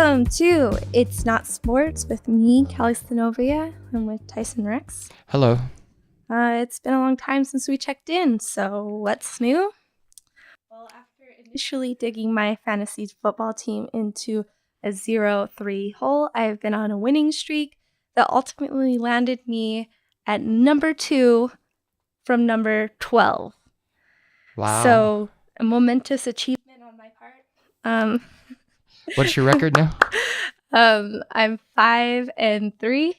Welcome to It's Not Sports with me, Callie Stanovia. I'm with Tyson Rex. Hello. It's been a long time since we checked in, so what's new? Well, after initially digging my fantasy football team into a 0-3 hole, I've been on a winning streak that ultimately landed me at number 2 from number 12. Wow. So, a momentous achievement on my part. What's your record now? I'm 5-3,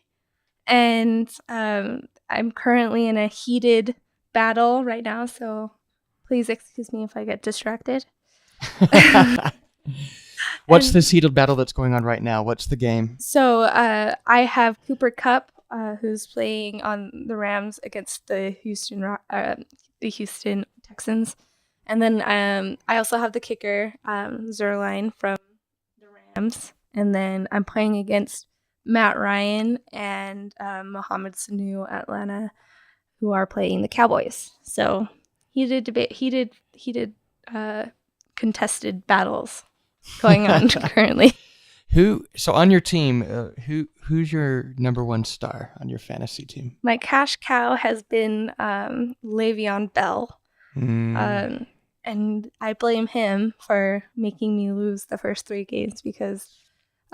and I'm currently in a heated battle right now, so please excuse me if I get distracted. What's this heated battle that's going on right now? What's the game? So I have Cooper Kupp, who's playing on the Rams against the Houston Texans, and then I also have the kicker, Zerline from the Rams, and then I'm playing against Matt Ryan and Mohamed Sanu Atlanta, who are playing the Cowboys. So heated contested battles going on currently. So on your team, who's your number one star on your fantasy team? My cash cow has been Le'Veon Bell. And I blame him for making me lose the first 3 games because,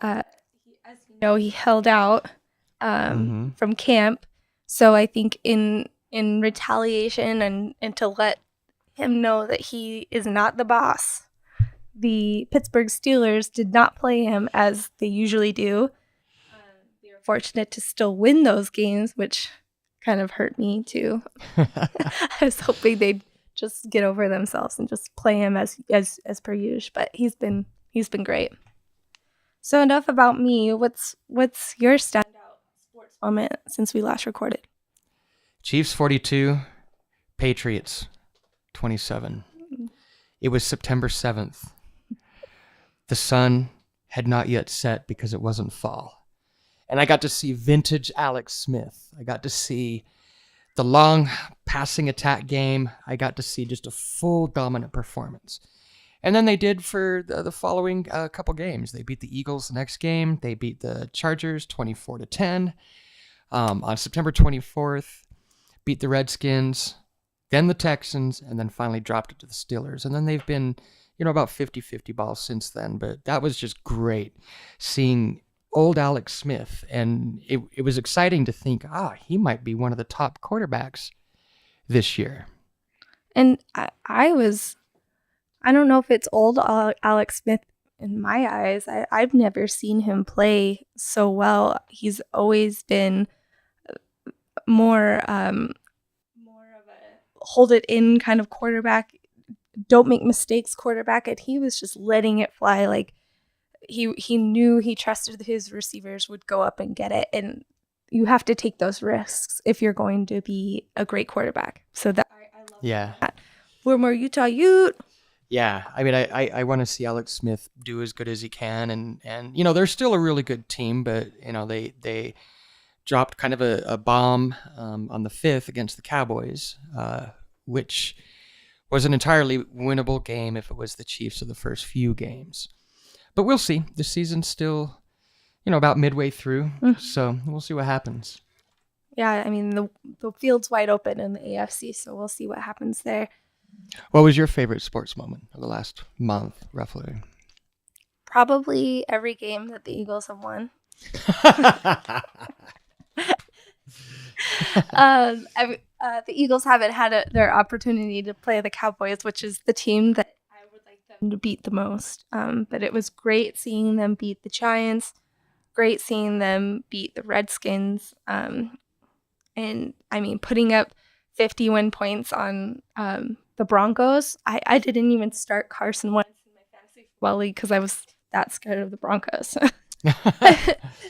as you know, he held out from camp. So I think in retaliation and to let him know that he is not the boss, the Pittsburgh Steelers did not play him as they usually do. They were fortunate to still win those games, which kind of hurt me too. I was hoping they'd just get over themselves and just play him as per usual, but he's been great. So enough about me. What's your standout sports moment since we last recorded? Chiefs 42, Patriots 27. It was September 7th. The sun had not yet set because it wasn't fall. And I got to see vintage Alex Smith. I got to see the long passing attack game. I got to see just a full dominant performance. And then they did for the following couple games. They beat the Eagles the next game. They beat the Chargers 24-10. On September 24th, beat the Redskins, then the Texans, and then finally dropped it to the Steelers. And then they've been, about 50-50 balls since then. But that was just great seeing old Alex Smith, and it was exciting to think, he might be one of the top quarterbacks this year. And I don't know if it's old Alex Smith in my eyes. I've never seen him play so well. He's always been more of a hold it in kind of quarterback, don't make mistakes quarterback, and he was just letting it fly. Like he knew, he trusted his receivers would go up and get it, and you have to take those risks if you're going to be a great quarterback. So that I love that. We're more Utah Ute. Yeah, I mean, I want to see Alex Smith do as good as he can, and they're still a really good team, but they dropped kind of a bomb on the 5th against the Cowboys, which was an entirely winnable game if it was the Chiefs of the first few games. But we'll see. The season's still, about midway through, so we'll see what happens. Yeah, I mean, the field's wide open in the AFC, so we'll see what happens there. What was your favorite sports moment of the last month, roughly? Probably every game that the Eagles have won. The Eagles haven't had their opportunity to play the Cowboys, which is the team that I would like them to beat the most. But it was great seeing them beat the Giants, great seeing them beat the Redskins, and I mean, putting up 51 points on the Broncos. I didn't even start Carson Wentz in my fantasy football league because I was that scared of the Broncos.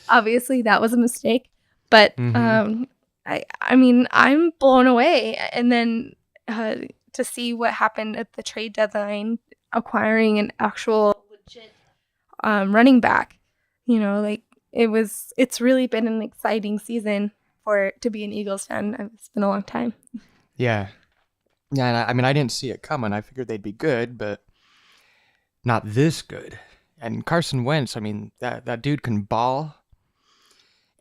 Obviously, that was a mistake, but I mean, I'm blown away. And then to see what happened at the trade deadline, acquiring an actual legit running back, it's really been an exciting season to be an Eagles fan. It's been a long time. Yeah. Yeah, and I mean, I didn't see it coming. I figured they'd be good, but not this good. And Carson Wentz, I mean, that dude can ball.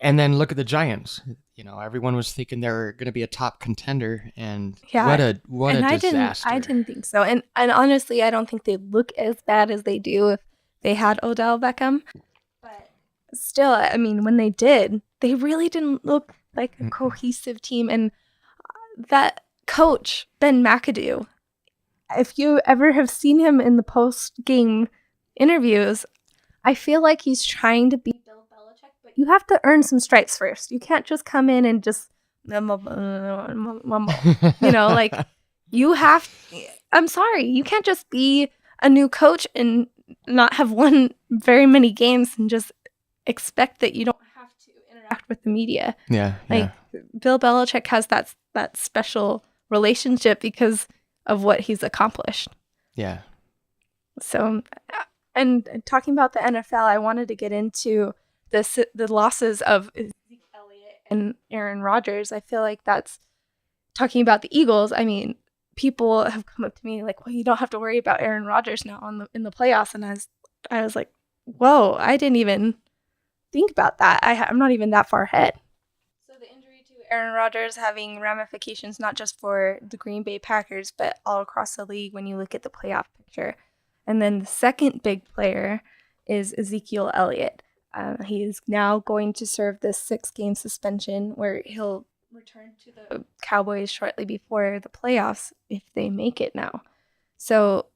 And then look at the Giants. Everyone was thinking they were going to be a top contender, and what a disaster. I didn't think so. And honestly, I don't think they look as bad as they do if they had Odell Beckham. But still, I mean, when they did, they really didn't look like a cohesive team. And that coach, Ben McAdoo, if you ever have seen him in the post-game interviews, I feel like he's trying to be Bill Belichick, but you have to earn some stripes first. You can't just come in and just, like you have, I'm sorry, you can't just be a new coach and not have won very many games and just expect that you don't have to interact with the media. Yeah. Bill Belichick has that special relationship because of what he's accomplished. Yeah. So, and talking about the NFL, I wanted to get into the losses of Zeke Elliott and Aaron Rodgers. I feel like that's talking about the Eagles. I mean, people have come up to me like, "Well, you don't have to worry about Aaron Rodgers now in the playoffs." And I was like, "Whoa, I didn't even think about that. I'm not even that far ahead." So the injury to Aaron Rodgers having ramifications not just for the Green Bay Packers, but all across the league when you look at the playoff picture. And then the second big player is Ezekiel Elliott. He is now going to serve this 6-game suspension where he'll return to the Cowboys shortly before the playoffs if they make it now. So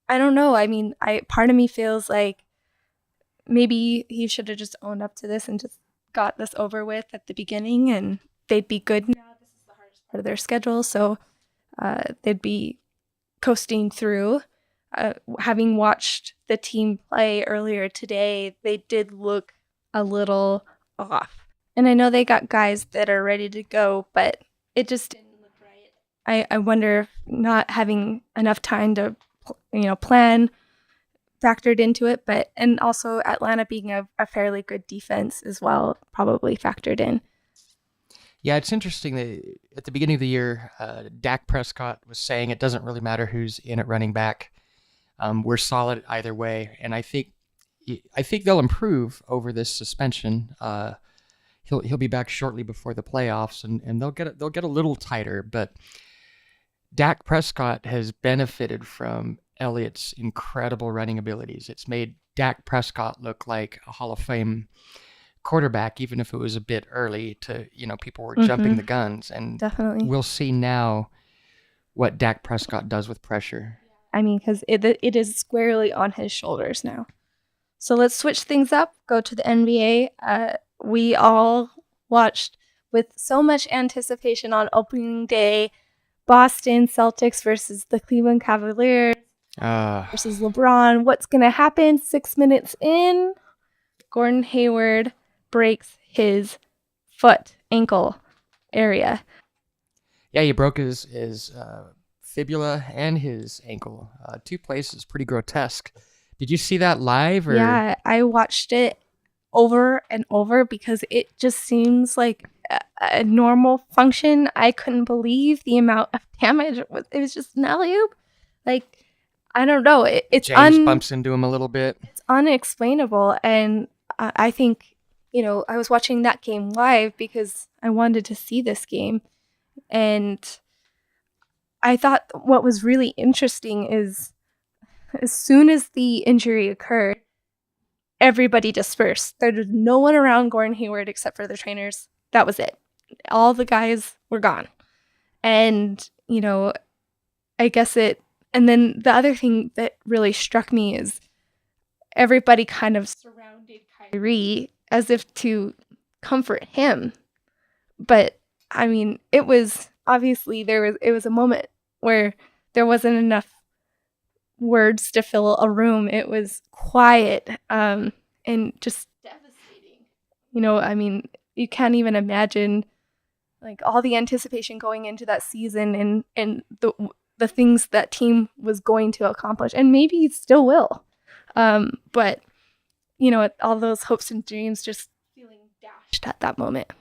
I don't know. I mean, part of me feels like maybe he should have just owned up to this and just got this over with at the beginning and they'd be good now. This is the hardest part of their schedule, so they'd be coasting through. Having watched the team play earlier today, they did look a little off. And I know they got guys that are ready to go, but it just didn't look right. I wonder if not having enough time to, plan factored into it, and also Atlanta being a fairly good defense as well probably factored in. Yeah, it's interesting that at the beginning of the year, Dak Prescott was saying it doesn't really matter who's in at running back. We're solid either way, and I think they'll improve over this suspension. He'll be back shortly before the playoffs, and they'll get a little tighter. But Dak Prescott has benefited from Elliott's incredible running abilities. It's made Dak Prescott look like a Hall of Fame quarterback, even if it was a bit early to, people were jumping the guns. And definitely, we'll see now what Dak Prescott does with pressure. I mean, because it is squarely on his shoulders now. So let's switch things up, go to the NBA. We all watched with so much anticipation on opening day, Boston Celtics versus the Cleveland Cavaliers versus LeBron. What's going to happen? 6 minutes in, Gordon Hayward breaks his ankle area. Yeah, he broke his fibula and his ankle. 2 places, pretty grotesque. Did you see that live? Or? Yeah, I watched it over and over because it just seems like a normal function. I couldn't believe the amount of damage. It was just an alley-oop. Like, I don't know. It's James bumps into him a little bit. It's unexplainable. And I think, I was watching that game live because I wanted to see this game. And I thought what was really interesting is as soon as the injury occurred, everybody dispersed. There was no one around Gordon Hayward except for the trainers. That was it. All the guys were gone. And, I guess and then the other thing that really struck me is everybody kind of surrounded Kyrie as if to comfort him. But, I mean, it was obviously it was a moment where there wasn't enough words to fill a room. It was quiet and just devastating. I mean, you can't even imagine like all the anticipation going into that season and the things that team was going to accomplish, and maybe it still will. But all those hopes and dreams just feeling dashed at that moment.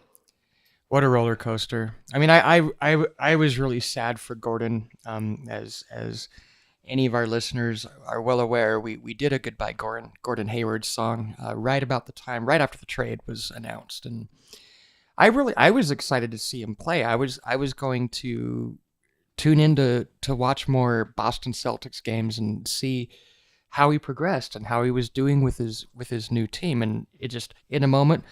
What a roller coaster. I mean, I was really sad for Gordon as any of our listeners are well aware, we did a Goodbye Gordon Hayward song right after the trade was announced, and I was excited to see him play. I was going to tune in to watch more Boston Celtics games and see how he progressed and how he was doing with his new team, and it just in a moment,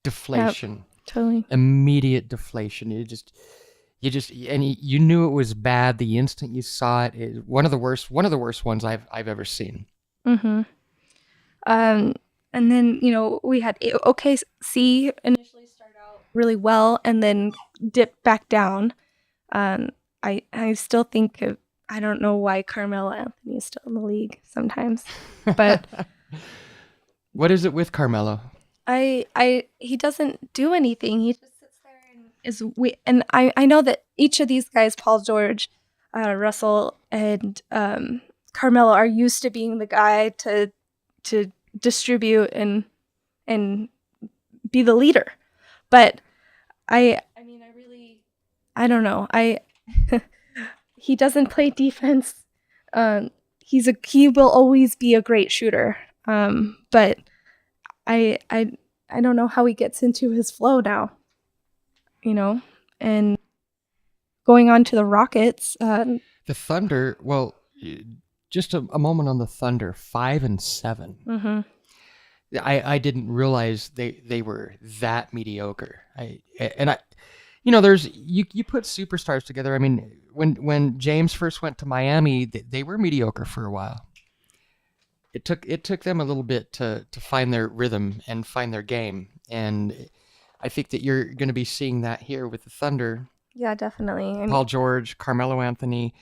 deflation, Yep, totally. immediate deflation. You knew it was bad the instant you saw it. One of the worst ones I've ever seen. Mm-hmm. And then, we had OKC initially start out really well and then dip back down. I still think I don't know why Carmelo Anthony is still in the league sometimes, but what is it with Carmelo? He doesn't do anything. He just sits there and I know that each of these guys, Paul George, Russell, and Carmelo, are used to being the guy to distribute and be the leader. But I don't know. He doesn't play defense. He will always be a great shooter. But I don't know how he gets into his flow now. And going on to the Rockets. The Thunder, well, just a moment on the Thunder, 5-7. Mm-hmm. I didn't realize they were that mediocre. There's you put superstars together. I mean, when James first went to Miami, they were mediocre for a while. It took them a little bit to find their rhythm and find their game, and I think that you're going to be seeing that here with the Thunder. Yeah, definitely. Paul George, Carmelo Anthony,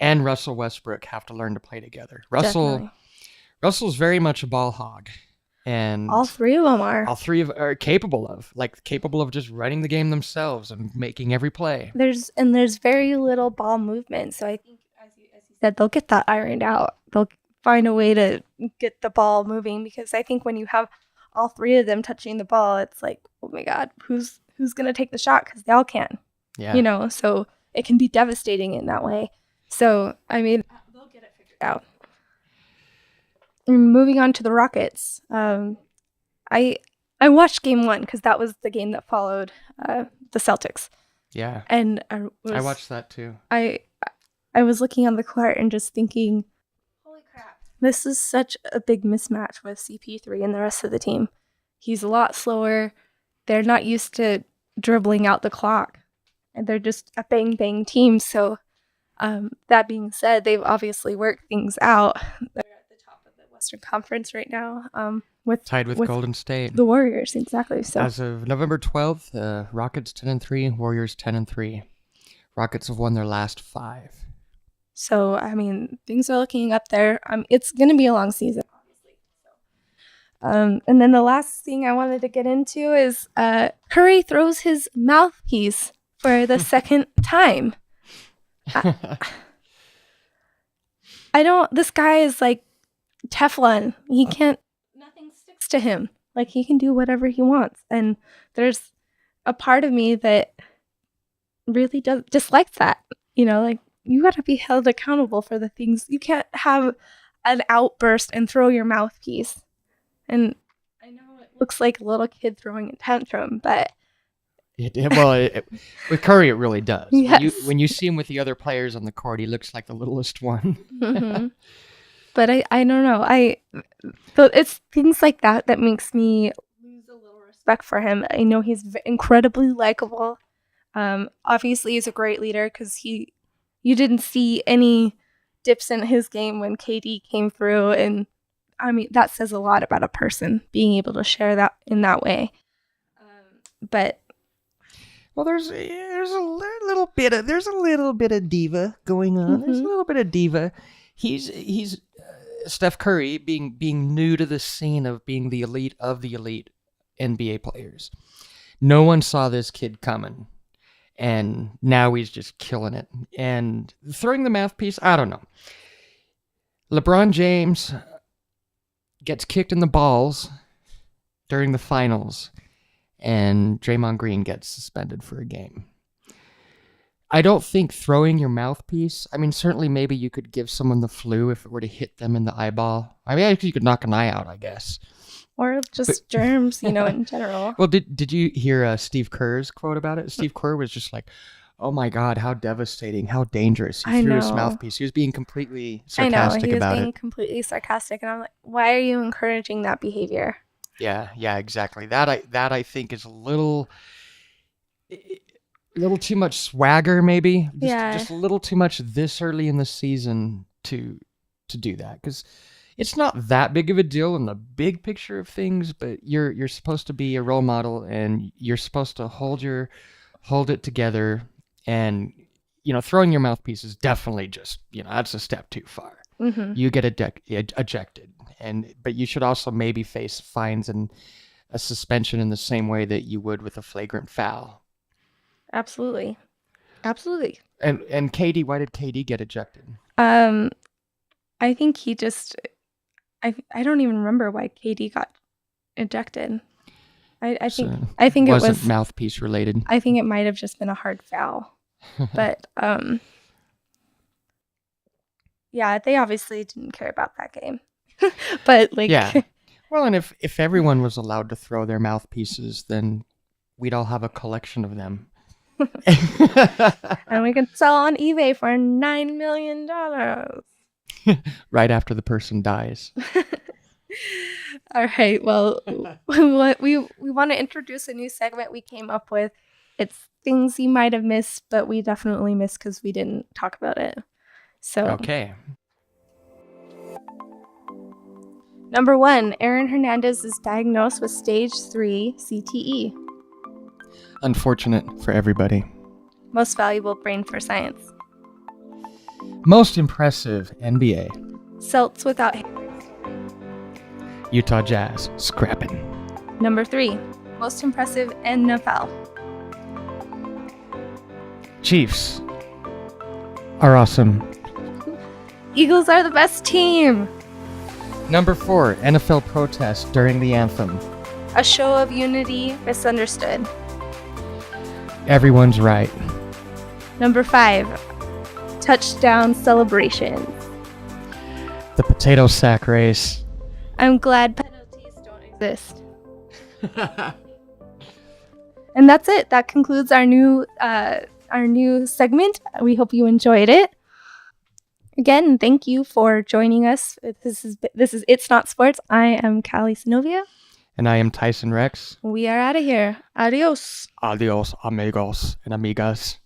and Russell Westbrook have to learn to play together. Russell's very much a ball hog, and all three of them are. All three are capable of just running the game themselves and making every play. There's very little ball movement, so I think as you said, they'll get that ironed out. They'll find a way to get the ball moving, because I think when you have all three of them touching the ball, it's like, oh my God, who's gonna take the shot? Because they all can. Yeah. So it can be devastating in that way. So, I mean, they'll get it figured out. And moving on to the Rockets. I watched game 1 because that was the game that followed the Celtics. Yeah. And I watched that too. I was looking on the court and just thinking, holy crap, this is such a big mismatch with CP3 and the rest of the team. He's a lot slower. They're not used to dribbling out the clock. And they're just a bang-bang team. So that being said, they've obviously worked things out. They're at the top of the Western Conference right now. Tied with Golden State. The Warriors, exactly. So as of November 12th, Rockets 10-3, Warriors 10-3. Rockets have won their last 5. So, I mean, things are looking up there. It's going to be a long season, obviously. So, and then the last thing I wanted to get into is Curry throws his mouthpiece for the second time. This guy is like Teflon. Nothing sticks to him. Like, he can do whatever he wants. And there's a part of me that really dislikes that. Like, you got to be held accountable for the things. You can't have an outburst and throw your mouthpiece. And I know it looks like a little kid throwing a tantrum, but with Curry, it really does. Yes. When you see him with the other players on the court, he looks like the littlest one. Mm-hmm. But I don't know. It's things like that makes me lose a little respect for him. I know he's incredibly likable. Obviously, he's a great leader because you didn't see any dips in his game when KD came through, and I mean that says a lot about a person being able to share that in that way. But. Well, there's a little bit of diva going on. Mm-hmm. There's a little bit of diva. He's Steph Curry being new to the scene of being the elite of the elite NBA players. No one saw this kid coming, and now he's just killing it. And throwing the mouthpiece, I don't know. LeBron James gets kicked in the balls during the finals, and Draymond Green gets suspended for a game. I don't think throwing your mouthpiece, I mean, certainly maybe you could give someone the flu if it were to hit them in the eyeball. I mean, you could knock an eye out, I guess. Or just germs, in general. Well, did you hear Steve Kerr's quote about it? Steve Kerr was just like, "Oh my God, how devastating, how dangerous." He threw his mouthpiece. He was being completely sarcastic about it. He was being completely sarcastic. And I'm like, why are you encouraging that behavior? Yeah, exactly. That I think is a little too much swagger, maybe. Just a little too much this early in the season to do that, because it's not that big of a deal in the big picture of things. But you're supposed to be a role model, and you're supposed to hold it together. And throwing your mouthpiece is definitely just that's a step too far. Mm-hmm. You get ejected, but you should also maybe face fines and a suspension in the same way that you would with a flagrant foul. Absolutely. And KD, why did KD get ejected? I think he just, I don't even remember why KD got ejected. I think it was mouthpiece related. I think it might have just been a hard foul. But yeah, they obviously didn't care about that game. But yeah. Well, and if everyone was allowed to throw their mouthpieces, then we'd all have a collection of them. And we could sell on eBay for $9 million. Right after the person dies. All right. Well, we want to introduce a new segment we came up with. It's things you might have missed, but we definitely missed because we didn't talk about it. So okay. Number 1, Aaron Hernandez is diagnosed with stage 3 CTE. Unfortunate for everybody. Most valuable brain for science. Most impressive NBA. Celts without Utah Jazz scrapping. Number 3, most impressive NFL. Chiefs are awesome. Eagles are the best team. Number 4, NFL protest during the anthem. A show of unity misunderstood. Everyone's right. Number 5, touchdown celebrations. The potato sack race. I'm glad penalties don't exist. And that's it. That concludes our new segment. We hope you enjoyed it. Again, thank you for joining us. This is It's Not Sports. I am Callie Sinovia. And I am Tyson Rex. We are out of here. Adios. Adios, amigos and amigas.